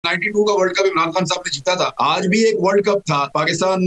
92 का world cup Imran Khan साहब ने जीता था। आज भी एक वर्ल्ड कप था, पाकिस्तान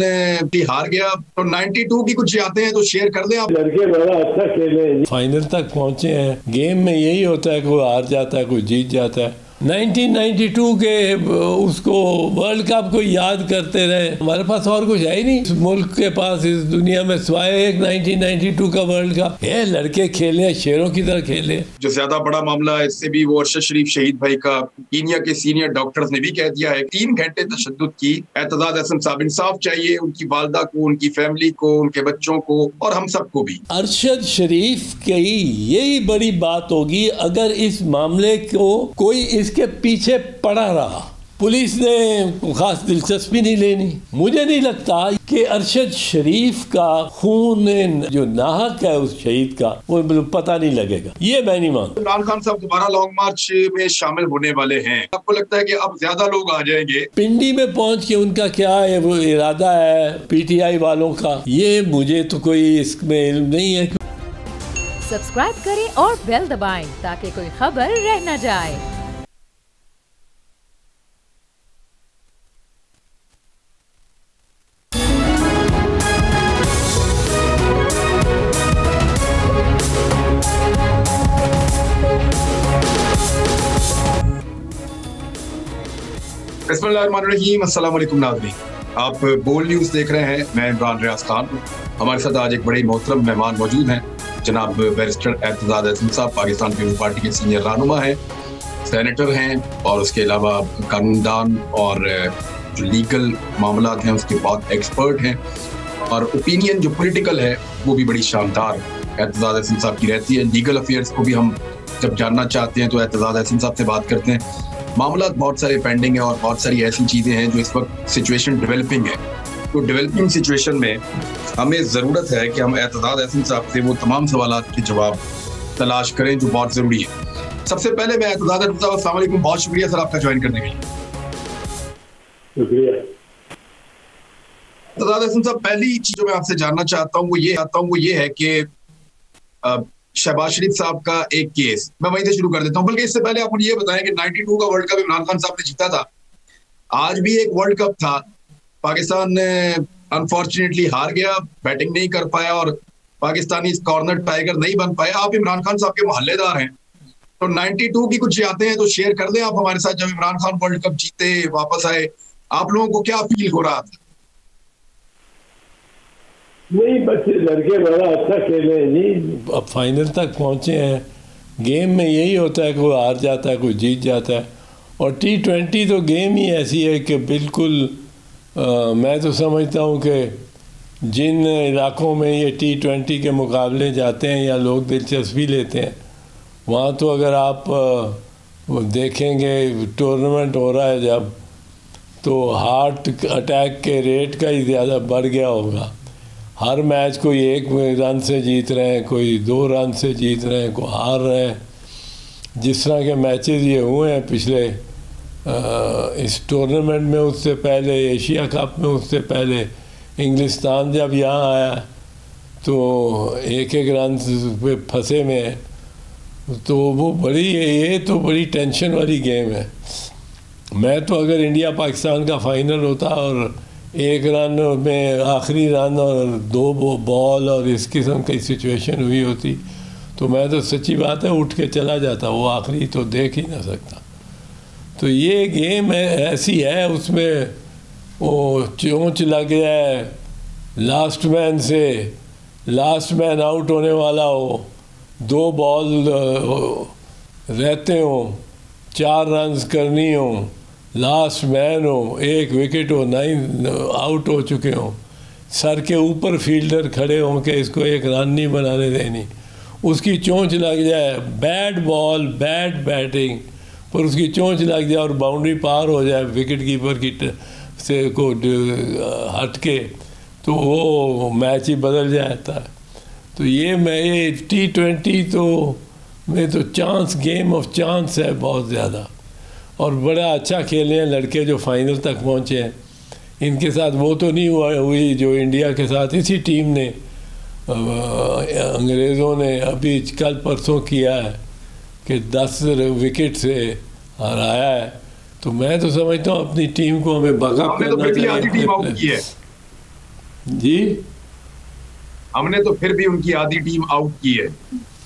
भी हार गया। तो 92 की कुछ यादें हैं तो शेयर कर दें आप। लड़के बड़ा अच्छा खेले, फाइनल तक पहुंचे हैं। गेम में यही होता है, कोई हार जाता है, कोई जीत जाता है। 1992 के उसको वर्ल्ड कप को याद करते रहे। हमारे पास और कुछ है ही नहीं इस मुल्क के पास, इस दुनिया में, सिवाय एक 1992 का वर्ल्ड कप। ये लड़के खेले, शेरों की तरह खेले। जो ज्यादा बड़ा मामला है इससे भी वो अरशद शरीफ शहीद भाई का, कीनिया के सीनियर डॉक्टर्स ने भी कह दिया है 3 घंटे तशद्दुद की। एतजाज अहसन साहब, इंसाफ चाहिए उनकी वालदा को, उनकी फैमिली को, उनके बच्चों को और हम सबको भी। अरशद शरीफ की यही बड़ी बात होगी अगर इस मामले को कोई इसके पीछे पड़ा रहा। पुलिस ने खास दिलचस्पी नहीं लेनी। मुझे नहीं लगता कि अरशद शरीफ का खून जो नाहक है उस शहीद का, वो पता नहीं लगेगा। ये मैं नहीं मानता। इमरान खान साहब दोबारा लॉन्ग मार्च में शामिल होने वाले हैं। आपको लगता है कि अब ज्यादा लोग आ जाएंगे? पिंडी में पहुंच के उनका क्या है वो इरादा है पीटीआई वालों का, ये मुझे तो कोई इसमें इल्म नहीं है। सब्सक्राइब करें और बेल दबाएं ताकि कोई खबर रह न जाए। बिस्मिल्लाहिर्रहमानिर्रहीम, अस्सलाम वालेकुम नाज़रीन। आप बोल न्यूज देख रहे हैं। मैं इमरान रियाज खान। हमारे साथ आज एक बड़े मोहतरम मेहमान मौजूद हैं, जनाब बैरिस्टर एतजाज अहसन साहब। पाकिस्तान पीपल्स पार्टी के सीनियर रहनुमा हैं, सेनेटर हैं और उसके अलावा कानूनदान और जो लीगल मामला हैं उसके बहुत एक्सपर्ट हैं। और ओपिनियन जो पॉलिटिकल है वो भी बड़ी शानदार एतजाज अहसन साहब की रहती है। लीगल अफेयर्स को भी हम जब जानना चाहते हैं तो एतजाज अहसन साहब से बात करते हैं। मामला बहुत सारे पेंडिंग है और बहुत सारी ऐसी चीज़ें हैं जो इस वक्त सिचुएशन डेवलपिंग है। तो डेवलपिंग सिचुएशन में हमें ज़रूरत है कि हम एतजाज अहसन साहब से वो तमाम सवालात के जवाब तलाश करें जो बहुत ज़रूरी है। सबसे पहले मैं एतजाज अहसन साहब, अस्सलाम वालेकुम, बहुत शुक्रिया सर आपका ज्वाइन करने के लिए। शुक्रिया। एतजाज अहसन साहब, पहली चीज़ जो मैं आपसे जानना चाहता हूँ वो ये है कि शहबाज शरीफ साहब का एक केस, मैं वहीं से शुरू कर देता हूँ। बल्कि इससे पहले आप मुझे ये बताएं कि 92 का वर्ल्ड कप इमरान खान साहब ने जीता था। आज भी एक वर्ल्ड कप था, पाकिस्तान ने अनफॉर्चुनेटली हार गया, बैटिंग नहीं कर पाया और पाकिस्तानी कॉर्नर टाइगर नहीं बन पाए। आप इमरान खान साहब के मोहल्लेदार हैं, तो 92 की कुछ यादें हैं तो शेयर कर दें आप हमारे साथ। जब इमरान खान वर्ल्ड कप जीते, वापस आए, आप लोगों को क्या फील हो रहा था? नहीं, बच्चे लड़के बड़ा अच्छा खेले जी। अब फाइनल तक पहुंचे हैं। गेम में यही होता है, कोई हार जाता है, कोई जीत जाता है। और T20 तो गेम ही ऐसी है कि बिल्कुल मैं तो समझता हूँ कि जिन इलाकों में ये T20 के मुकाबले जाते हैं या लोग दिलचस्पी लेते हैं, वहाँ तो अगर आप देखेंगे टूर्नामेंट हो रहा है जब, तो हार्ट अटैक के रेट का ही ज़्यादा बढ़ गया होगा। हर मैच कोई 1 रन से जीत रहे हैं, कोई 2 रन से जीत रहे हैं, कोई हार रहे हैं। जिस तरह के मैचेस ये हुए हैं पिछले इस टूर्नामेंट में, उससे पहले एशिया कप में, उससे पहले इंग्लिस्तान जब यहाँ आया तो 1-1 रन पे फंसे में है। तो वो ये तो बड़ी टेंशन वाली गेम है। मैं तो अगर इंडिया पाकिस्तान का फाइनल होता और 1 रन में आखिरी रन और 2 बॉल और इस किस्म की सिचुएशन हुई होती तो मैं तो सच्ची बात है उठ के चला जाता, वो आखिरी तो देख ही ना सकता। तो ये गेम है, ऐसी है, उसमें वो चोंच लग जाए, लास्ट मैन आउट होने वाला हो, 2 बॉल रहते हो, 4 रन्स करनी हो, लास्ट मैन हो, 1 विकेट हो, 9 आउट हो चुके हों, सर के ऊपर फील्डर खड़े हों कि इसको 1 रन नहीं बनाने देनी, उसकी चोंच लग जाए, बैड बॉल बैड बैटिंग पर उसकी चोंच लग जाए और बाउंड्री पार हो जाए विकेट कीपर की से को हट के, तो वो मैच ही बदल जाता है। तो ये T20 तो में तो चांस, गेम ऑफ चांस है बहुत ज़्यादा। और बड़ा अच्छा खेले हैं लड़के जो फाइनल तक पहुँचे हैं। इनके साथ वो तो नहीं हुई जो इंडिया के साथ इसी टीम ने अंग्रेज़ों ने अभी कल परसों किया है कि 10 विकेट से हराया है। तो मैं तो समझता हूँ अपनी टीम को हमें बकअप हमने तो करना फिर भी चाहिए। आधी टीम आउट की है। जी, हमने तो फिर भी उनकी आधी टीम आउट की है।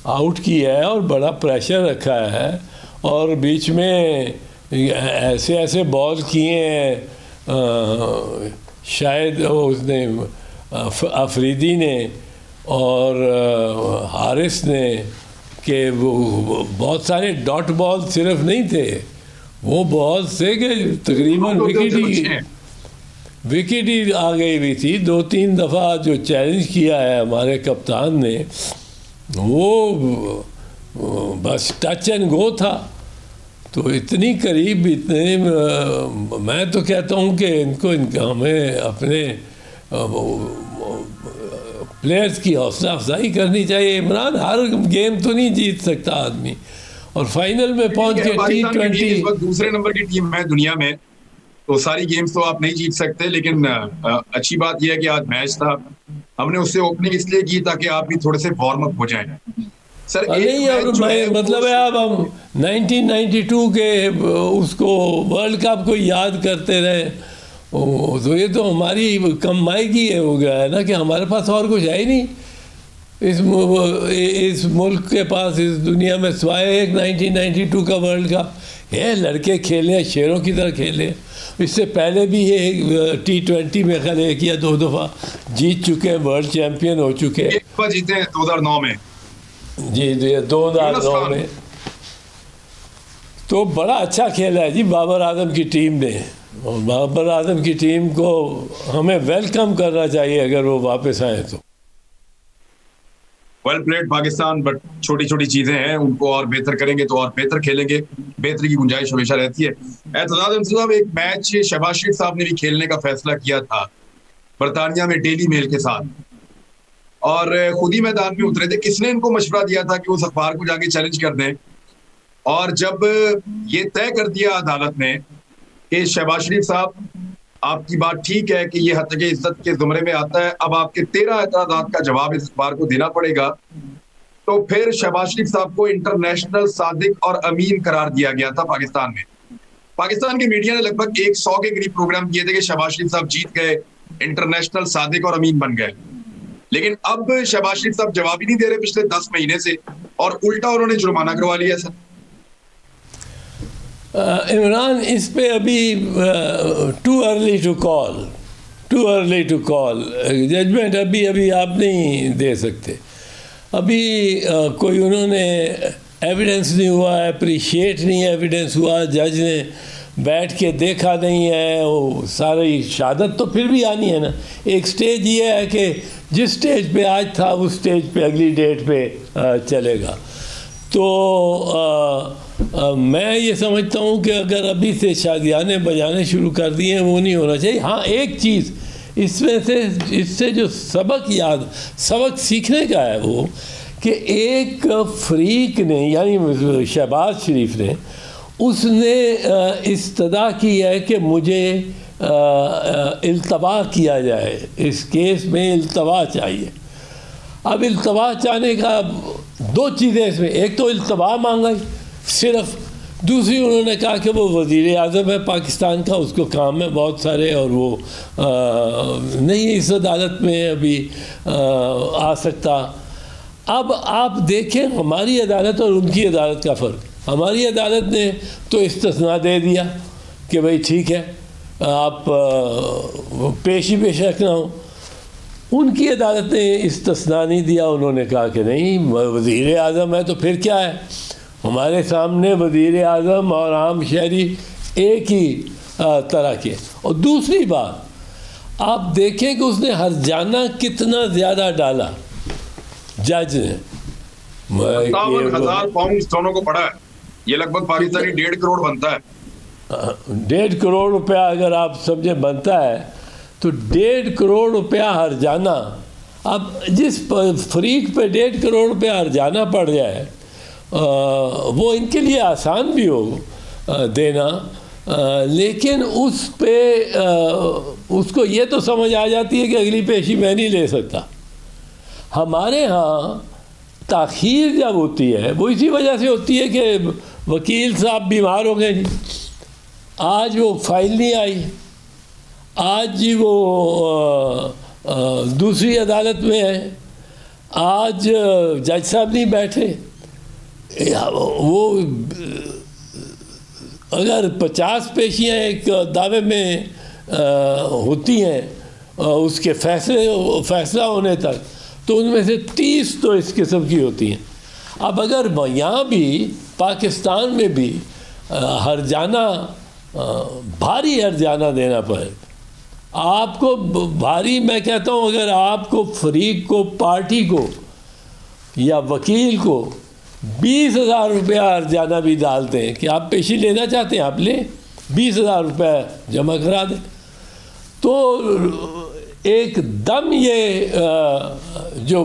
आउट की है और बड़ा प्रेशर रखा है, और बीच में ऐसे ऐसे बॉल किए हैं शायद उसने अफरीदी ने और हारिस ने, कि वो बहुत सारे डॉट बॉल सिर्फ नहीं थे, वो बॉल से कि तकरीबन विकेट ही आ गई हुई थी। 2-3 दफ़ा जो चैलेंज किया है हमारे कप्तान ने, वो बस टच एंड गो था। तो इतनी करीब, इतने मैं तो कहता हूँ कि हमें अपने प्लेयर्स की हौसला अफजाई करनी चाहिए। इमरान, हर गेम तो नहीं जीत सकता आदमी, और फाइनल में पहुंच के T20 दूसरे नंबर की टीम है दुनिया में, तो सारी गेम्स तो आप नहीं जीत सकते। लेकिन अच्छी बात यह है कि आज मैच था, हमने उससे ओपनिंग इसलिए की ताकि आप भी थोड़े से वार्म अप हो जाएं। सर नहीं, और मतलब है अब हम 1992 के उसको वर्ल्ड कप को याद करते रहे, तो ये तो हमारी कमाई की हो गया है ना, कि हमारे पास और कुछ है ही नहीं इस मुल्क के पास, इस दुनिया में, सिवाय एक 1992 का वर्ल्ड कप है। लड़के खेले, शेरों की तरह खेले। इससे पहले भी ये T20 में खैर 1 या 2 दफ़ा जीत चुके हैं, वर्ल्ड चैम्पियन हो चुके हैं। एक बार जीते हैं 2009 में। जी, 2009 में तो बड़ा अच्छा खेला है जी बाबर आजम की टीम ने, और बाबर आजम की टीम को हमें वेलकम करना चाहिए अगर वो वापस आए तो। वेल प्लेड पाकिस्तान, बट छोटी छोटी चीजें हैं, उनको और बेहतर करेंगे तो और बेहतर खेलेंगे, बेहतरी की गुंजाइश हमेशा रहती है। एतजाज साहब, एक मैच शहबाज शरीफ साहब ने भी खेलने का फैसला किया था बरतानिया में डेली मेल के साथ, और खुद ही मैदान में उतरे थे। किसने इनको मशवरा दिया था कि उस अखबार को जाके चैलेंज कर दें? और जब ये तय कर दिया अदालत ने कि शहबाज शरीफ साहब, आपकी बात ठीक है कि ये हत्या के इज्जत के जुमरे में आता है, अब आपके 13 एतराज़ात का जवाब इस अखबार को देना पड़ेगा, तो फिर शहबाज शरीफ साहब को इंटरनेशनल सादिक और अमीन करार दिया गया था पाकिस्तान में। पाकिस्तान के मीडिया ने लगभग 100 के करीब प्रोग्राम किए थे कि शहबाज शरीफ साहब जीत गए, इंटरनेशनल सादिक और अमीन बन गए। लेकिन अब शहबाज शरीफ साहब जवाब ही नहीं दे रहे पिछले 10 महीने से, और उल्टा उन्होंने जुर्माना करवा लिया। सर इमरान, इस पे अभी too early to call judgement अभी आप नहीं दे सकते। अभी कोई उन्होंने एविडेंस नहीं हुआ, अप्रिशिएट नहीं एविडेंस हुआ, जज ने बैठ के देखा नहीं है, वो सारी शहादत तो फिर भी आनी है ना। एक स्टेज ये है कि जिस स्टेज पे आज था उस स्टेज पे अगली डेट पे चलेगा। तो मैं ये समझता हूँ कि अगर अभी से शादियाने बजाने शुरू कर दिए हैं, वो नहीं होना चाहिए। हाँ, एक चीज़ इससे जो सबक सीखने का है वो कि एक फ्रीक ने, यानी शहबाज शरीफ ने, उसने इस्तदा की है कि मुझे इल्तवा किया जाए, इस केस में इल्तवा चाहिए। अब इल्तवा चाहने का 2 चीज़ें इसमें, एक तो इल्तवा मांगा सिर्फ, दूसरी उन्होंने कहा कि वो वज़ीर आज़म है पाकिस्तान का, उसको काम है बहुत सारे, और वो नहीं इस अदालत में अभी आ सकता। अब आप देखें हमारी अदालत और उनकी अदालत का फ़र्क। हमारी अदालत ने तो इस्तिस्ना दे दिया कि भाई ठीक है, आप पेशी पेश रखना हो। उनकी अदालत ने इस्तिस्ना नहीं दिया, उन्होंने कहा कि नहीं, वज़ीर आज़म है तो फिर क्या है, हमारे सामने वज़ीर आज़म और आम शहरी एक ही तरह के। और दूसरी बात, आप देखें कि उसने हर्जाना कितना ज़्यादा डाला जज ने। 57,000 पाउंड दोनों को पड़ा है, ये लगभग पाकिस्तानी 1.5 करोड़ बनता है। 1.5 करोड़ रुपया अगर आप समझे बनता है तो 1.5 करोड़ रुपया हर्जाना। अब जिस फ्रीक पे 1.5 करोड़ रुपया हर्जाना पड़ जाए, वो इनके लिए आसान भी हो देना, लेकिन उस पे उसको ये तो समझ आ जाती है कि अगली पेशी मैं नहीं ले सकता। हमारे यहाँ ताख़ीर जब होती है वो इसी वजह से होती है कि वकील साहब बीमार हो गए जी, आज वो फाइल नहीं आई, आज जी वो दूसरी अदालत में है, आज जज साहब नहीं बैठे। वो अगर 50 पेशियाँ एक दावे में होती हैं उसके फैसला होने तक, तो उनमें से 30 तो इस किस्म की होती हैं। अब अगर यहाँ भी पाकिस्तान में भी हर्जाना, भारी हर्जाना देना पड़े आपको, भारी मैं कहता हूँ, अगर आपको फरीक को, पार्टी को या वकील को 20,000 रुपया हर्जाना भी डालते हैं कि आप पेशी लेना चाहते हैं, आप लें, 20,000 रुपया जमा करा दें, तो एकदम ये जो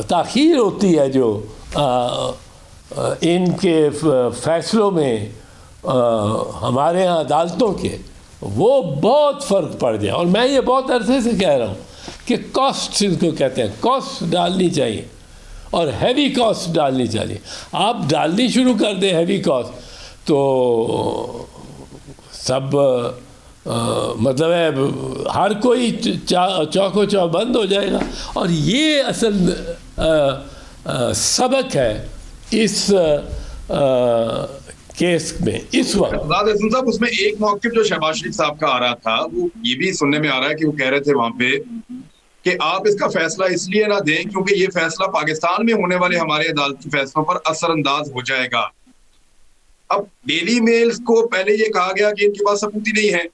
ताख़ीर होती है जो इनके फ़ैसलों में हमारे यहाँ अदालतों के, वो बहुत फ़र्क पड़ जाए। और मैं ये बहुत अरसे से कह रहा हूँ कि कॉस्ट इनको कहते हैं, कॉस्ट डालनी चाहिए और हैवी कॉस्ट डालनी चाहिए। आप डालनी शुरू कर दें हैवी कॉस्ट तो सब मतलब है हर कोई चौको चौबंद हो जाएगा। और ये असल सबक है इस केस में इस वक्त। साहब, उसमें एक मौक़िफ़ जो शहबाज शरीफ साहब का आ रहा था, वो ये भी सुनने में आ रहा है कि वो कह रहे थे वहां पे कि आप इसका फैसला इसलिए ना दें क्योंकि ये फैसला पाकिस्तान में होने वाले हमारे अदालती फैसलों पर असरअंदाज हो जाएगा। अब डेली मेल्स को पहले ये कहा गया कि इनके पास सबूत ही नहीं है,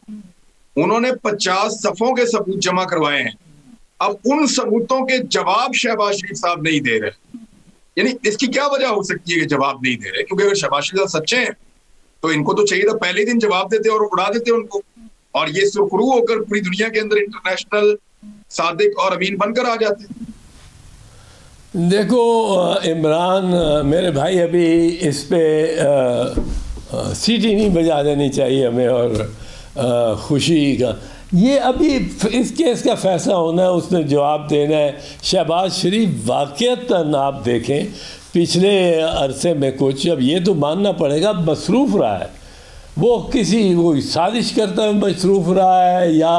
उन्होंने 50 सफ़ों के सबूत जमा करवाए हैं। अब उन सबूतों के जवाब शहबाज शरीफ साहब नहीं दे रहे, यानी इसकी क्या वजह हो सकती है कि जवाब नहीं दे रहे? क्योंकि अगर शहबाज शरीफ साहब सच्चे हैं तो इनको तो चाहिए था पहले दिन जवाब देते और उड़ा देते उनको, और ये सुरखरू होकर पूरी दुनिया के अंदर इंटरनेशनल सादिक और अमीन बनकर आ जाते। देखो इमरान मेरे भाई, अभी इस पे सीटी नहीं बजा देनी चाहिए हमें, और खुशी का ये अभी इस केस का फैसला होना है, उसने जवाब देना है। शहबाज शरीफ वाक़ईतन आप देखें पिछले अरसे में कुछ, अब ये तो मानना पड़ेगा, मसरूफ़ रहा है। वो किसी कोई साजिश करते हुए मसरूफ़ रहा है, या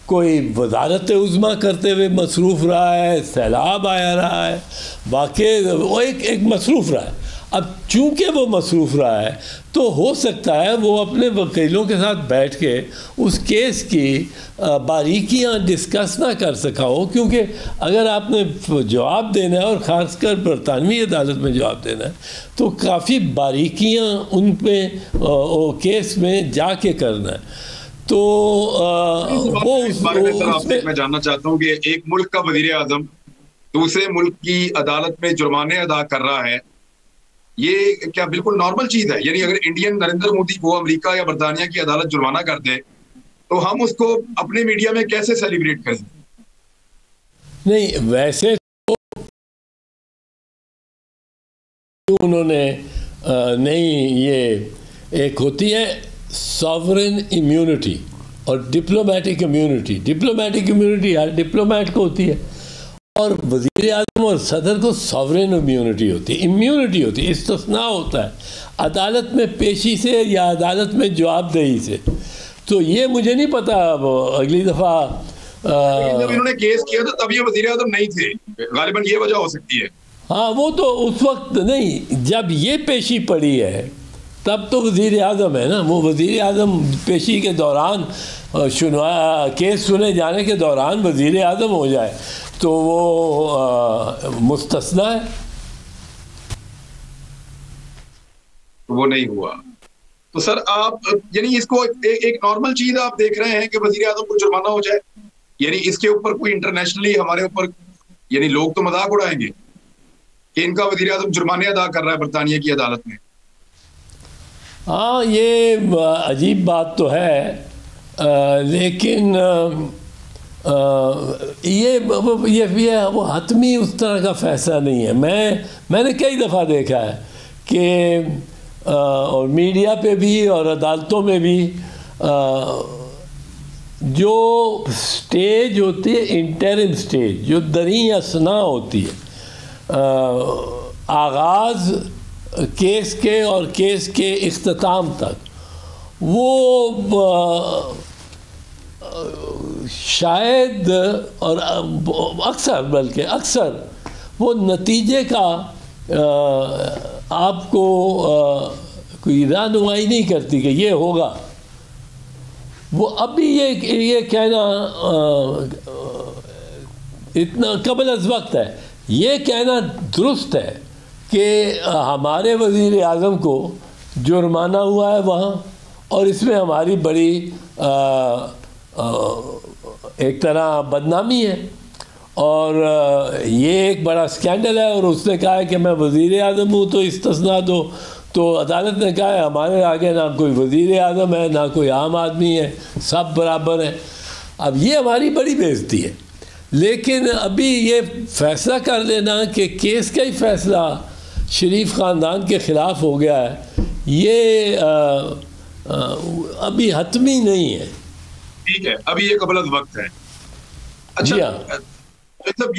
कोई वज़ारत उज़्मा करते हुए मसरूफ़ रहा है, सैलाब आया रहा है, वाकई वो एक मसरूफ़ रहा है। अब चूँकि वो मसरूफ़ रहा है तो हो सकता है वो अपने वकीलों के साथ बैठ के उस केस की बारीकियां डिस्कस ना कर सका हो, क्योंकि अगर आपने जवाब देना है और ख़ासकर बरतानवी अदालत में जवाब देना है तो काफ़ी बारीकियां उन पे केस में जाके करना है। तो वो इस बारे में सर आपसे मैं जानना चाहता हूँ कि एक मुल्क का वज़ीर आज़म दूसरे मुल्क की अदालत में जुर्माने अदा कर रहा है, ये क्या बिल्कुल नॉर्मल चीज है? यानी अगर इंडियन नरेंद्र मोदी को अमेरिका या बरतानिया की अदालत जुर्माना कर दे तो हम उसको अपने मीडिया में कैसे सेलिब्रेट करें? नहीं, वैसे तो उन्होंने नहीं, ये एक होती है सॉवरेन इम्यूनिटी और डिप्लोमेटिक इम्यूनिटी। डिप्लोमेटिक इम्यूनिटी हर डिप्लोमेट को होती है, और वज़ीर आज़म और सदर को सॉवरेन इम्यूनिटी होती है। इम्यूनिटी होती है, इस्तिस्ना होता है अदालत में पेशी से या अदालत में जवाबदेही से। तो ये मुझे नहीं पता, अगली दफ़ा जब इन्होंने केस किया था तब ये वज़ीर आज़म नहीं थे, गालिबन ये वजह हो सकती है। हाँ, वो तो उस वक्त नहीं, जब ये पेशी पड़ी है तब तो वज़ीर आज़म है ना। वो वज़ीर आज़म पेशी के दौरान केस सुने जाने के दौरान वज़ीर आज़म हो जाए तो वो मुस्तस्ना है, वो नहीं हुआ। तो सर आप यानी इसको एक नॉर्मल चीज आप देख रहे हैं कि वज़ीर आज़म को जुर्माना हो जाए, यानी इसके ऊपर कोई इंटरनेशनली हमारे ऊपर यानी लोग तो मजाक उड़ाएंगे कि इनका वज़ीर आज़म जुर्माने अदा कर रहा है बरतानिया की अदालत में। हाँ, ये अजीब बात तो है, लेकिन ये वो हतमी उस तरह का फैसला नहीं है। मैंने कई दफ़ा देखा है कि और मीडिया पे भी और अदालतों में भी जो स्टेज होती है इंटरिम स्टेज, जो दरी असना होती है, आगाज़ केस के और केस के इख्तिताम तक वो शायद और अक्सर, बल्कि अक्सर वो नतीजे का आपको कोई रहनुमाई नहीं करती कि ये होगा। वो अभी ये कहना इतना कबल अज़ वक्त है, ये कहना दुरुस्त है कि हमारे वज़ीर आज़म को जुर्माना हुआ है वहाँ, और इसमें हमारी बड़ी एक तरह बदनामी है, और ये एक बड़ा स्कैंडल है। और उसने कहा है कि मैं वज़ीर आज़म हूँ तो इस्तिस्ना दो, तो अदालत ने कहा है हमारे आगे ना कोई वज़ीर आज़म है ना कोई आम आदमी है, सब बराबर है। अब ये हमारी बड़ी बेइज्जती है। लेकिन अभी ये फ़ैसला कर लेना कि केस का ही फ़ैसला शरीफ ख़ानदान के ख़िलाफ़ हो गया है, ये अभी हतमी नहीं है। ठीक है, अभी ये कबल अज़ वक्त है। अच्छा, मतलब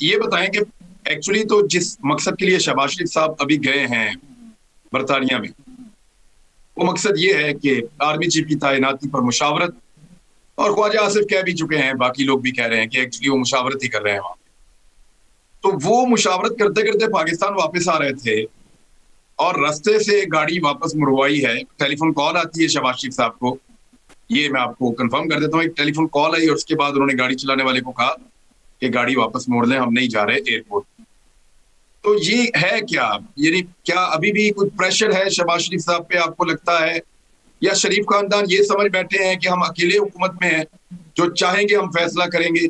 ये बताएं कि एक्चुअली तो जिस मकसद के लिए शहबाज शरीफ साहब अभी गए हैं बरतानिया में, वो मकसद ये है कि आर्मी चीफ की तैनाती पर मुशावरत, और ख्वाजा आसिफ कह भी चुके हैं, बाकी लोग भी कह रहे हैं कि एक्चुअली वो मुशावरत ही कर रहे हैं वहां। तो वो मुशावरत करते करते पाकिस्तान वापस आ रहे थे और रास्ते से गाड़ी वापस मुड़वाई है। टेलीफोन कॉल आती है शहबाज शरीफ साहब को, ये मैं आपको कंफर्म कर देता हूँ, एक टेलीफोन कॉल आई और उसके बाद उन्होंने गाड़ी चलाने वाले को कहा कि गाड़ी वापस मोड़ लें, हम नहीं जा रहे एयरपोर्ट। तो ये है क्या, यानी क्या अभी भी कुछ प्रेशर है शहबाज शरीफ साहब पे, आपको लगता है, या शरीफ खानदान ये समझ बैठे हैं कि हम अकेले हुकूमत में हैं, जो चाहेंगे हम फैसला करेंगे,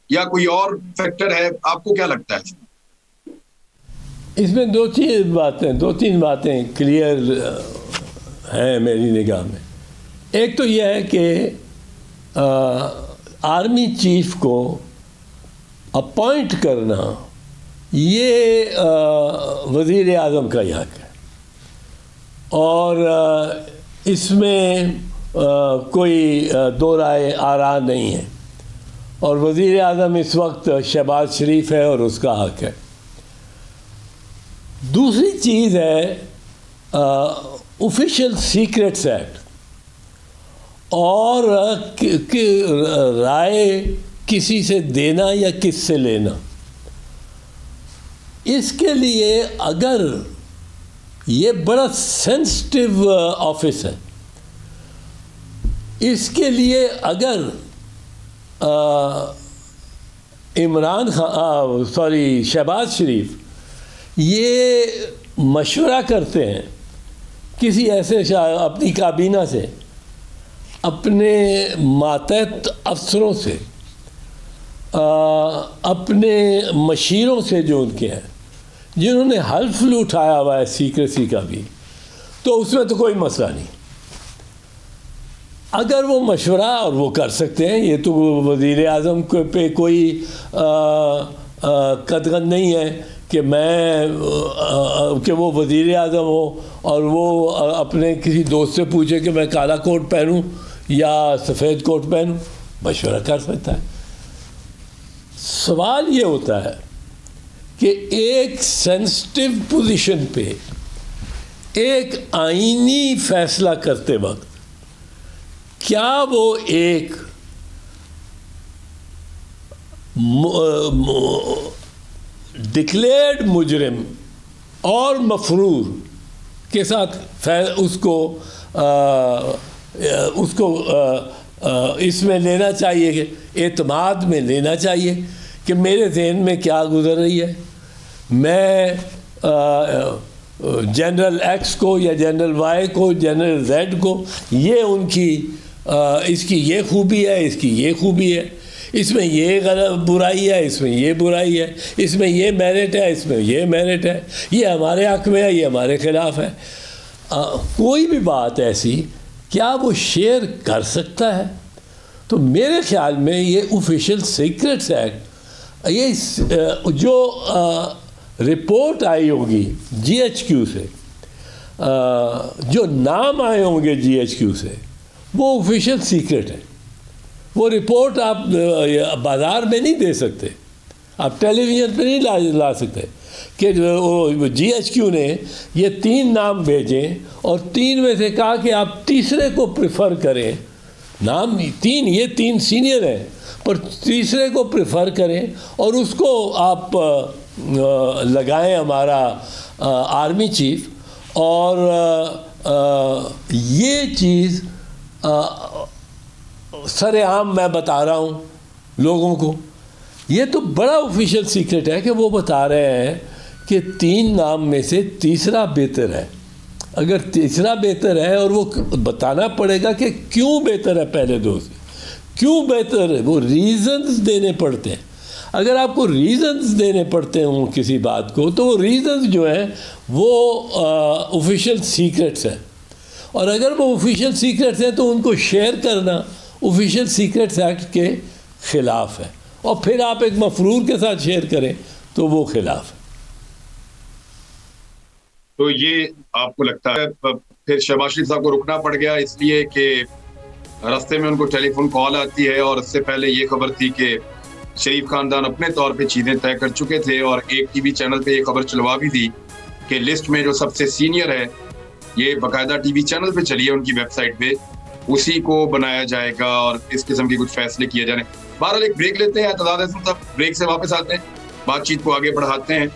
या कोई और फैक्टर है, आपको क्या लगता है? इसमें दो तीन बातें क्लियर हैं मेरी निगाह में। एक तो यह है कि आर्मी चीफ को अपॉइंट करना ये वज़ीर आज़म का ही हक है, और इसमें कोई दो राय आरा नहीं है, और वज़ीर आज़म इस वक्त शहबाज शरीफ है और उसका हक है। दूसरी चीज़ है ऑफिशियल सीक्रेट्स एक्ट, और राय किसी से देना या किससे लेना। इसके लिए अगर ये बड़ा सेंसिटिव ऑफिस है, इसके लिए अगर शहबाज शरीफ ये मशवरा करते हैं किसी ऐसे अपनी काबीना से, अपने मातहत अफसरों से, अपने मशीरों से जो उनके हैं, जिन्होंने हल्फ उठाया हुआ है सीक्रेसी का भी, तो उसमें तो कोई मसला नहीं। अगर वो मशवरा, और वो कर सकते हैं, ये तो वज़ीर आज़म पे कोई कदगन नहीं है कि वो वज़ीर आज़म हो और वो अपने किसी दोस्त से पूछे कि मैं काला कोट पहनूं या सफ़ेद कोट पहनूं, मशवरा कर सकता है। सवाल ये होता है कि एक सेंसिटिव पोजीशन पे एक आईनी फैसला करते वक्त क्या वो एक डिक्लेयर्ड मुजरिम और मफरूर के साथ उसको इसमें लेना चाहिए, एतमाद में लेना चाहिए कि मेरे जहन में क्या गुजर रही है, मैं जनरल एक्स को या जनरल वाई को, जनरल जेड को, ये उनकी इसकी ये खूबी है, इसकी ये खूबी है, इसमें ये गलत बुराई है, इसमें ये बुराई है, इसमें ये मेरिट है, इसमें ये मेरिट है, ये हमारे हक़ में है, ये हमारे ख़िलाफ़ है। कोई भी बात ऐसी क्या वो शेयर कर सकता है? तो मेरे ख़्याल में ये ऑफिशियल सीक्रेट्स एक्ट, ये जो रिपोर्ट आई होगी GHQ से, जो नाम आए होंगे GHQ से, वो ऑफिशियल सीक्रेट है। वो रिपोर्ट आप बाज़ार में नहीं दे सकते, आप टेलीविज़न पे नहीं ला सकते। कि GHQ ने ये 3 नाम भेजे और 3 में से कहा कि आप तीसरे को प्रेफर करें। नाम 3, ये 3 सीनियर हैं, पर तीसरे को प्रेफर करें और उसको आप लगाएं हमारा आर्मी चीफ। और ये चीज़ सरेआम मैं बता रहा हूँ लोगों को, ये तो बड़ा ऑफिशियल सीक्रेट है कि वो बता रहे हैं कि 3 नाम में से तीसरा बेहतर है। अगर तीसरा बेहतर है और वो बताना पड़ेगा कि क्यों बेहतर है, पहले 2 से क्यों बेहतर है, वो रीज़न्स देने पड़ते हैं। अगर आपको रीज़न्स देने पड़ते हों किसी बात को, तो वो रीज़न्स जो हैं वो ऑफिशियल सीक्रेट्स हैं, और अगर वो ऑफिशियल सीक्रेट्स हैं तो उनको शेयर करना ऑफिशियल सीक्रेट्स एक्ट के ख़िलाफ़ है, और फिर आप एक मफरूर के साथ शेयर करें तो वो खिलाफ है। तो ये आपको लगता है फिर शहबाज शरीफ साहब को रुकना पड़ गया इसलिए कि रास्ते में उनको टेलीफोन कॉल आती है, और इससे पहले ये खबर थी कि शरीफ खानदान अपने तौर पे चीज़ें तय कर चुके थे, और एक टीवी चैनल पे ये खबर चलवा भी थी कि लिस्ट में जो सबसे सीनियर है, ये बाकायदा टीवी चैनल पे चली है उनकी वेबसाइट पे, उसी को बनाया जाएगा और इस किस्म के कुछ फैसले किए जाने। बहरहाल एक ब्रेक लेते हैं, एतजाज अहसन साहब ब्रेक से वापस आते हैं, बातचीत को आगे बढ़ाते हैं।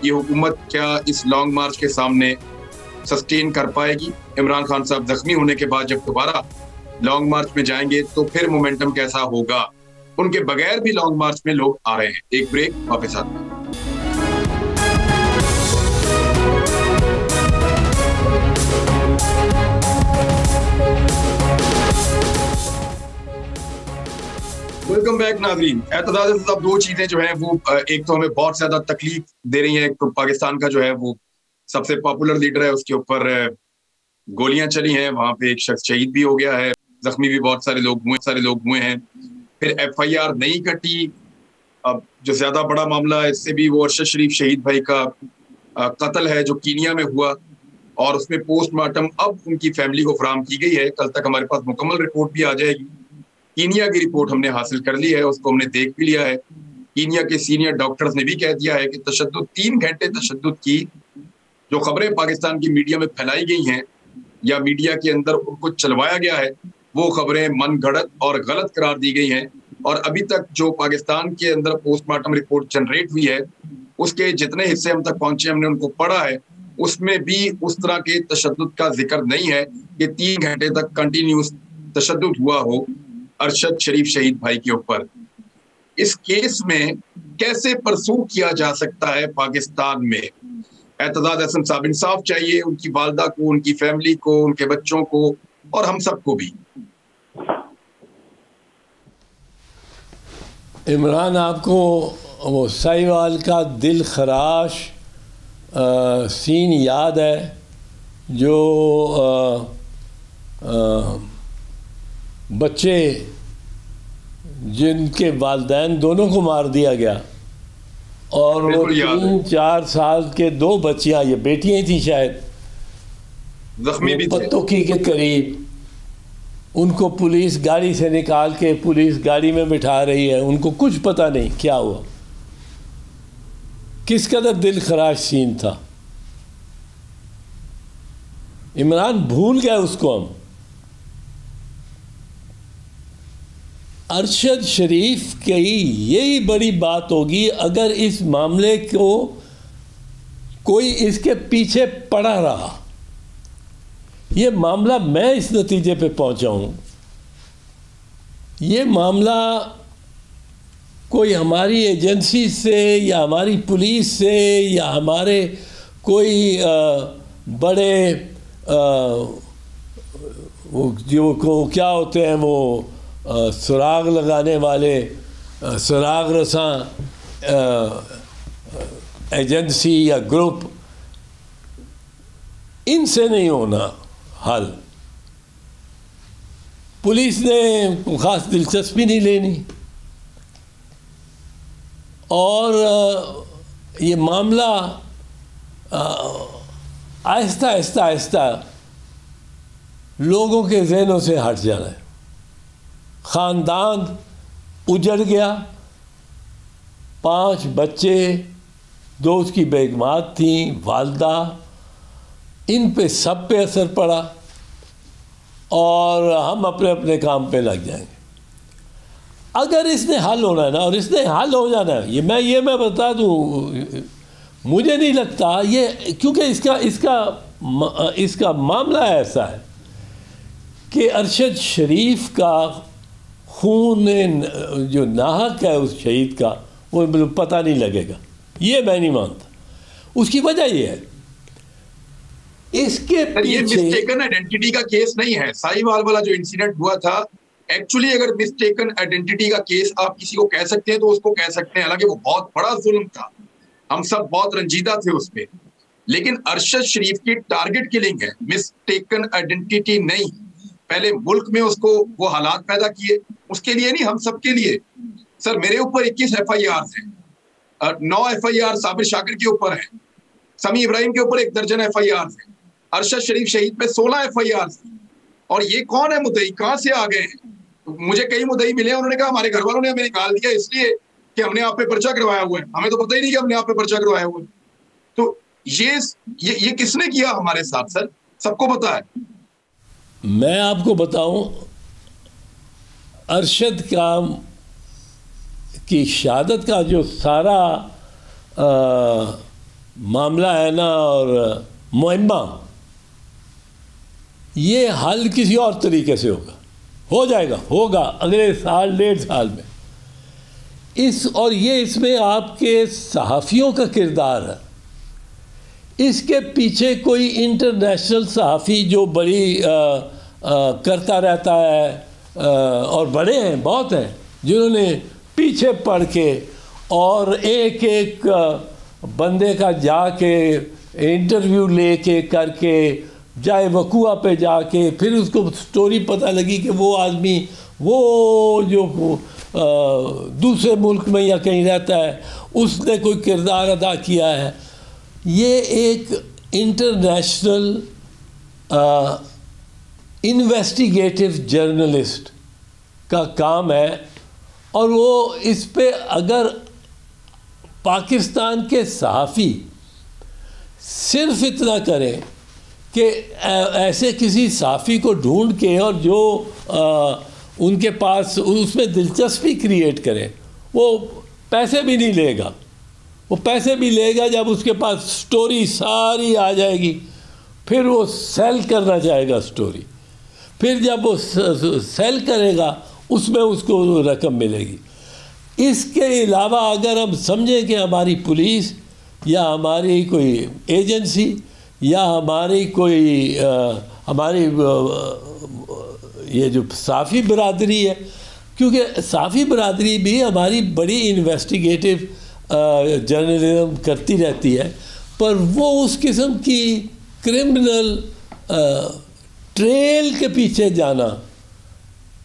ये हुकूमत क्या इस लॉन्ग मार्च के सामने सस्टेन कर पाएगी? इमरान खान साहब जख्मी होने के बाद जब दोबारा लॉन्ग मार्च में जाएंगे तो फिर मोमेंटम कैसा होगा? उनके बगैर भी लॉन्ग मार्च में लोग आ रहे हैं। एक ब्रेक, वापस आते हैं। वेलकम बैक नाज़रीन। एतजाज साहब, 2 चीजें जो हैं वो एक तो हमें बहुत ज्यादा तकलीफ दे रही हैं। एक तो पाकिस्तान का जो है वो सबसे पॉपुलर लीडर है, उसके ऊपर गोलियां चली हैं, वहां पे एक शख्स शहीद भी हो गया है, जख्मी भी बहुत सारे लोग हुए हैं। फिर FIR नहीं कटी। अब जो ज्यादा बड़ा मामला है इससे भी वो अरशद शरीफ शहीद भाई का कत्ल है जो कीनिया में हुआ, और उसमें पोस्टमार्टम अब उनकी फैमिली को फराहम की गई है। कल तक हमारे पास मुकम्मल रिपोर्ट भी आ जाएगी। कीनिया की रिपोर्ट हमने हासिल कर ली है, उसको हमने देख भी लिया है। कीनिया के सीनियर डॉक्टर्स ने भी कह दिया है कि तशद्दुद 3 घंटे तशद्दुद की जो खबरें पाकिस्तान की मीडिया में फैलाई गई हैं या मीडिया के अंदर उनको चलवाया गया है, वो खबरें मन गढ़ंत और गलत करार दी गई हैं। और अभी तक जो पाकिस्तान के अंदर पोस्टमार्टम रिपोर्ट जनरेट हुई है, उसके जितने हिस्से हम तक पहुंचे, हमने उनको पढ़ा है, उसमें भी उस तरह के तशद्दुद का जिक्र नहीं है कि 3 घंटे तक कंटिन्यूस तशद्दुद हुआ हो अरशद शरीफ शहीद भाई के ऊपर। इस केस में कैसे परसू किया जा सकता है पाकिस्तान में? एतजाज अहसन साहब, इंसाफ चाहिए उनकी वालदा को, उनकी फैमिली को, उनके बच्चों को और हम सबको भी। इमरान, आपको वो साहिवाल का दिल खराश सीन याद है जो बच्चे जिनके वालिदैन दोनों को मार दिया गया, और वो 3-4 साल के 2 बच्चियां, ये बेटियां थी शायद, जख्मी भी पत्तोकी के करीब, उनको पुलिस गाड़ी से निकाल के पुलिस गाड़ी में बिठा रही है, उनको कुछ पता नहीं क्या हुआ। किस कदर दिल खराश सीन था। इमरान भूल गए उसको हम। अरशद शरीफ की यही बड़ी बात होगी अगर इस मामले को कोई इसके पीछे पड़ा रहा। ये मामला, मैं इस नतीजे पे पहुंचा हूं, ये मामला कोई हमारी एजेंसी से या हमारी पुलिस से या हमारे कोई बड़े वो जो को क्या होते हैं वो सुराग लगाने वाले, सुराग रसां एजेंसी या ग्रुप, इनसे नहीं होना हल। पुलिस ने ख़ास दिलचस्पी नहीं लेनी, और ये मामला आहिस्ता आहिस्ता आहिस्ता लोगों के जहनों से हट जाना है। ख़ानदान उजड़ गया, 5 बच्चे दो उसकी बेगमात थी, वालदा, इन पे सब पे असर पड़ा और हम अपने अपने काम पे लग जाएंगे। अगर इसने हल होना है ना, और इसने हल हो जाना है, ये मैं बता दूं, मुझे नहीं लगता ये, क्योंकि इसका मामला ऐसा है कि अरशद शरीफ का खून जो नाहक है उस शहीद का, वो पता नहीं लगेगा, ये मैं नहीं मानता। उसकी वजह ये है, इसके पीछे ये मिस्टेकन आइडेंटिटी का केस नहीं है। साहिवाल वाला जो इंसिडेंट हुआ था, एक्चुअली अगर मिस्टेकन आइडेंटिटी का केस आप किसी को कह सकते हैं तो उसको कह सकते हैं, हालांकि वो बहुत बड़ा जुल्म था, हम सब बहुत रंजीदा थे उस पे, लेकिन अरशद शरीफ की टारगेट किलिंग है, मिस्टेकन आइडेंटिटी नहीं। पहले मुल्क में उसको वो हालात पैदा किए, उसके लिए नहीं, हम सबके लिए। सर मेरे ऊपर 21 FIR हैं, 9 FIR साबिर शाकिर के ऊपर है, समी इब्राहिम के ऊपर 1 दर्जन FIR है, अरशद शरीफ शहीद पे 16 FIR हैं। और ये कौन है मुद्दई, कहां से आ गए हैं? मुझे कई मुद्दई मिले, उन्होंने कहा हमारे घर वालों ने हमें निकाल दिया इसलिए कि हमने आप पे पर्चा करवाया हुआ है, हमें तो पता ही नहीं कि हमने आप पे पर्चा करवाया हुआ है। तो ये किसने किया हमारे साथ सर? सबको पता है। मैं आपको बताऊं, अरशद की शहादत का जो सारा मामला है ना, और मुहिम्मा, ये हल किसी और तरीके से होगा अगले साल 1.5 साल में। इसमें आपके सहाफ़ियों का किरदार है। इसके पीछे कोई इंटरनेशनल सहाफ़ी जो बड़ी करता रहता है, और बड़े हैं, बहुत हैं, जिन्होंने पीछे पड़ के और एक बंदे का जाके इंटरव्यू लेके करके, जाए वकूआ पे जाके, फिर उसको स्टोरी पता लगी कि वो आदमी वो जो दूसरे मुल्क में या कहीं रहता है, उसने कोई किरदार अदा किया है। ये एक इंटरनेशनल इन्वेस्टिगेटिव जर्नलिस्ट का काम है, और वो इस पे अगर पाकिस्तान के सहाफ़ी सिर्फ इतना करें कि ऐसे किसी सहाफ़ी को ढूंढ के, और जो उनके पास उसमें दिलचस्पी क्रिएट करें, वो पैसे भी नहीं लेगा। वो पैसे भी लेगा जब उसके पास स्टोरी सारी आ जाएगी, फिर वो सेल करना चाहेगा स्टोरी, फिर जब वो सेल करेगा उसमें उसको रकम मिलेगी। इसके अलावा अगर हम समझें कि हमारी पुलिस या हमारी कोई एजेंसी या हमारी कोई हमारी ये जो साफ़ी बरादरी है, क्योंकि साफ़ी बरादरी भी हमारी बड़ी इन्वेस्टिगेटिव जर्नलिज्म करती रहती है, पर वो उस किस्म की क्रिमिनल ट्रेल के पीछे जाना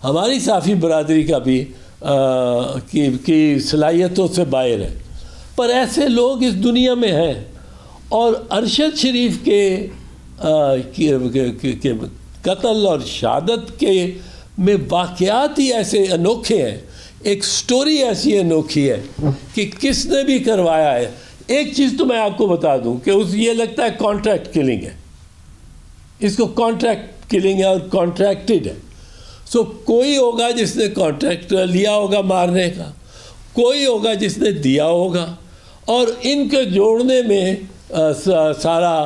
हमारी साफ़ी बरादरी का भी की सलाहियतों से बाहर है। पर ऐसे लोग इस दुनिया में हैं, और अरशद शरीफ के कत्ल और शहादत के में वाक़यात ही ऐसे अनोखे हैं, एक स्टोरी ऐसी अनोखी है कि किसने भी करवाया है। एक चीज़ तो मैं आपको बता दूं कि ये लगता है कॉन्ट्रैक्ट किलिंग है, इसको कॉन्ट्रैक्ट किलिंग है और कॉन्ट्रैक्टेड है। सो कोई होगा जिसने कॉन्ट्रैक्ट लिया होगा मारने का, कोई होगा जिसने दिया होगा, और इनके जोड़ने में सारा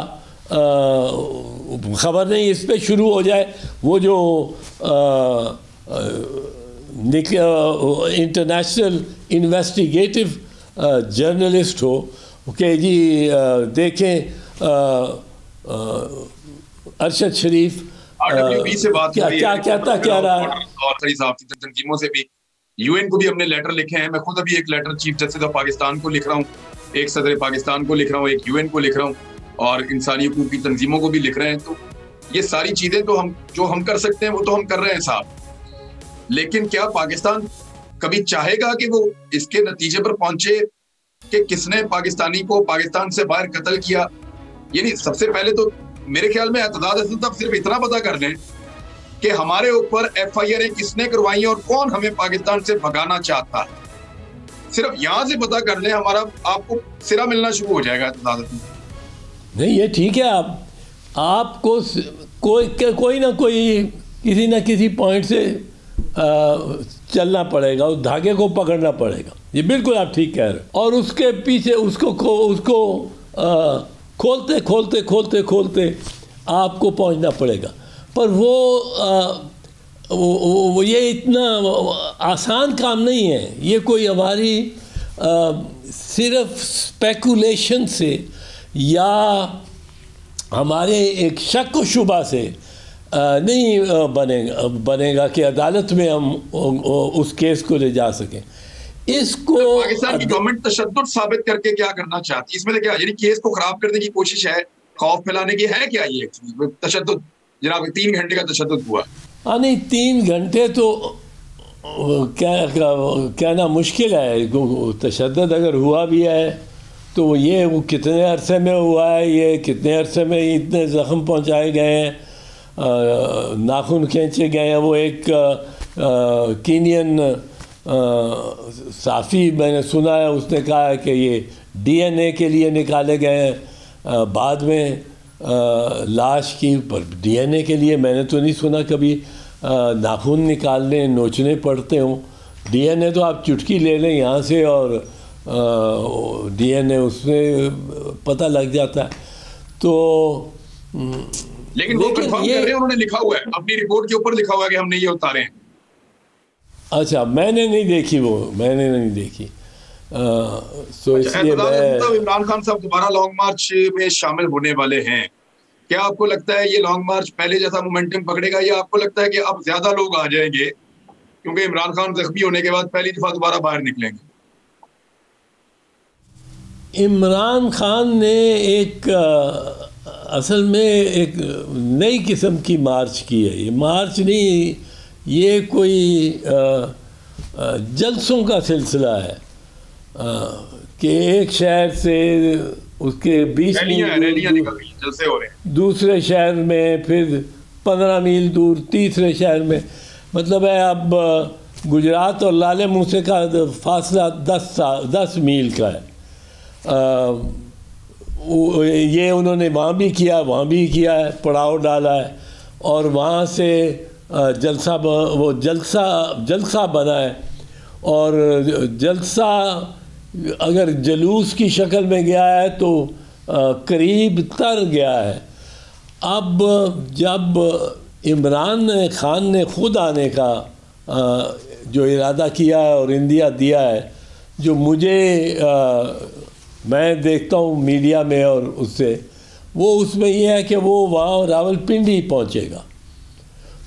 खबर नहीं इस पे शुरू हो जाए। वो जो इंटरनेशनल इन्वेस्टिगेटिव जर्नलिस्ट हो कि जी देखें अरशद शरीफ RWP से बात क्या रहा है, और कई साफ़ी तंजीमों से भी, UN को भी हमने लेटर लिखे हैं। मैं खुद अभी एक letter chief justice of Pakistan को लिख रहा हूँ, एक सदर पाकिस्तान को लिख रहा हूँ, एक UN को लिख रहा हूँ, और इंसानी हुकूक की तंजीमों को भी लिख रहे हैं। तो ये सारी चीज़ें तो जो हम कर सकते हैं वो तो हम कर रहे हैं साहब। लेकिन क्या पाकिस्तान कभी चाहेगा कि वो इसके नतीजे पर पहुंचे कि किसने पाकिस्तानी को पाकिस्तान से बाहर कत्ल किया? यानी सबसे पहले तो मेरे ख्याल में एतदाद तब सिर्फ इतना पता कर लें कि हमारे ऊपर FIR किसने करवाई और कौन हमें पाकिस्तान से भगाना चाहता है। सिर्फ यहाँ से पता कर लें, हमारा आपको सिरा मिलना शुरू हो जाएगा। नहीं, ये ठीक है। आपको कोई ना कोई किसी ना किसी पॉइंट से चलना पड़ेगा, उस धागे को पकड़ना पड़ेगा। ये बिल्कुल आप ठीक कह रहे हो। और उसके पीछे उसको खोलते खोलते खोलते खोलते आपको पहुंचना पड़ेगा। पर वो ये इतना आसान काम नहीं है। ये कोई हमारी सिर्फ स्पेकुलेशन से या हमारे एक शक व शुबा से नहीं बनेगा कि अदालत में हम उस केस को ले जा सकें। इसको पाकिस्तान की गवर्नमेंट तशद्दुद साबित करके क्या करना चाहती है? इसमें तो क्या, यानी केस को खराब करने की कोशिश है, खौफ फैलाने की है क्या? ये तशद्दुद जनाब 3 घंटे का तशद्दुद हुआ। हाँ नहीं, 3 घंटे तो कहना मुश्किल है। तशद्दुद अगर हुआ भी है तो ये वो कितने अरसे में हुआ है, ये कितने अरसे में इतने ज़ख्म पहुँचाए गए हैं, नाखून खींचे गए हैं। वो एक कीनियन साफ़ी मैंने सुना है, उसने कहा है कि ये DNA के लिए निकाले गए हैं बाद में लाश की, पर DNA के लिए मैंने तो नहीं सुना कभी नाखून निकालने नोचने पड़ते हों। DNA तो आप चुटकी ले लें यहाँ से और DNA उसमें पता लग जाता है। तो लेकिन वो कंफर्म कर रहे हैं, उन्होंने लिखा हुआ है अपनी रिपोर्ट के ऊपर, लिखा हुआ है कि हमने ये उतारे हैं। अच्छा, मैंने नहीं देखी, मैंने नहीं देखी। सो इसलिए इमरान खान साहब दोबारा लॉन्ग मार्च में शामिल होने वाले हैं। क्या आपको लगता है ये लॉन्ग मार्च पहले जैसा मोमेंटम पकड़ेगा, या आपको लगता है कि अब ज्यादा लोग आ जाएंगे क्योंकि इमरान खान जख्मी होने के बाद पहली दफा दोबारा बाहर निकलेंगे? इमरान खान ने एक असल में एक नई किस्म की मार्च की है। ये मार्च नहीं, ये कोई जलसों का सिलसिला है कि एक शहर से उसके 20 मील दूसरे शहर में, फिर 15 मील दूर तीसरे शहर में। मतलब है अब गुजरात और लाले मूसे का फासला 10 मील का है। ये उन्होंने वहाँ भी किया, वहाँ भी किया है, पड़ाव डाला है, और वहाँ से जलसा बना है। और जलसा अगर जलूस की शक्ल में गया है तो करीब तर गया है। अब जब इमरान खान ने खुद आने का जो इरादा किया है और इंदिया दिया है, जो मुझे मैं देखता हूँ मीडिया में और उससे, वो उसमें यह है कि वो वहाँ रावलपिंडी पहुँचेगा।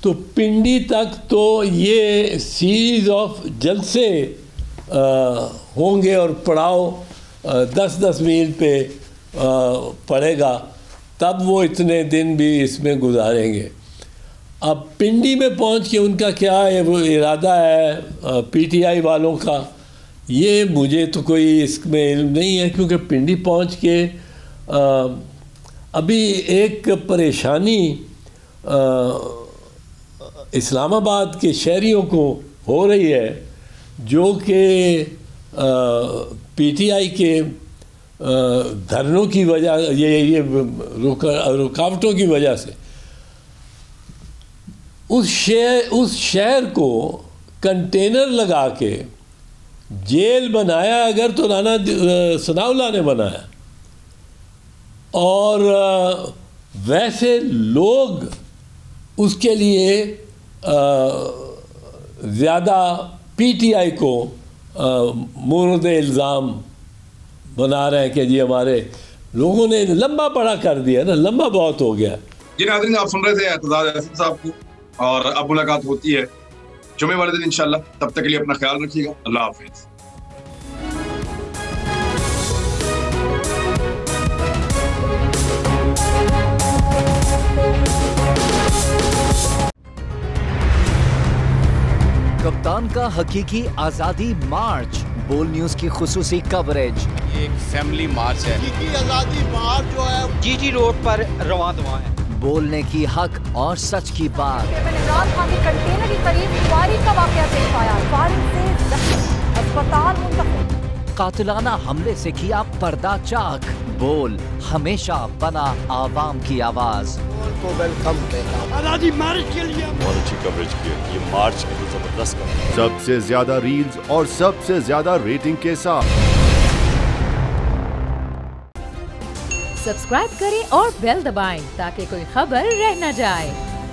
तो पिंडी तक तो ये सीरीज़ ऑफ जलसे होंगे और पड़ाव 10-10 मील पे पड़ेगा, तब वो इतने दिन भी इसमें गुजारेंगे। अब पिंडी में पहुंच के उनका क्या है वो इरादा है PTI वालों का, ये मुझे तो कोई इसमें इल्म नहीं है, क्योंकि पिंडी पहुंच के अभी एक परेशानी इस्लामाबाद के शहरियों को हो रही है, जो कि PTI के धरनों की वजह, ये रुकावटों की वजह से उस शहर को कंटेनर लगा के जेल बनाया। अगर तो राना सनाउल्लाह ने बनाया, और वैसे लोग उसके लिए ज़्यादा PTI को मोरद इल्ज़ाम बना रहे हैं कि जी हमारे लोगों ने लंबा बड़ा कर दिया ना, लंबा बहुत हो गया। जी नाज़रीन, आप सुन रहे थे एतज़ाज़ अहसन साहब को, और अब मुलाकात होती है जुमे वाले दिन इंशाल्लाह। तब तक के लिए अपना ख्याल रखिएगा। अल्लाह हाफिज़। कप्तान का हकीकी आजादी मार्च, बोल न्यूज की खुसूसी कवरेज। ये एक फैमिली मार्च है। हकीकी आजादी मार्च जो है GT रोड पर रवां दवा है। बोलने की हक और सच की बात। इमरान खान के कंटेनर के करीब फायरिंग का वाकया पेश आया, फायरिंग से अस्पताल मुंतकिल। कातिलाना हमले से किया पर्दा चाक। बोल हमेशा बना आवाम की आवाज। को वेलकम देता आजादी मार्च के लिए बहुत अच्छी कवरेज की है। ये मार्च की तो जबरदस्त कवरेज। सबसे ज्यादा रील्स और सबसे ज्यादा रेटिंग के साथ सब्सक्राइब करें और बेल दबाएं ताकि कोई खबर रह न जाए।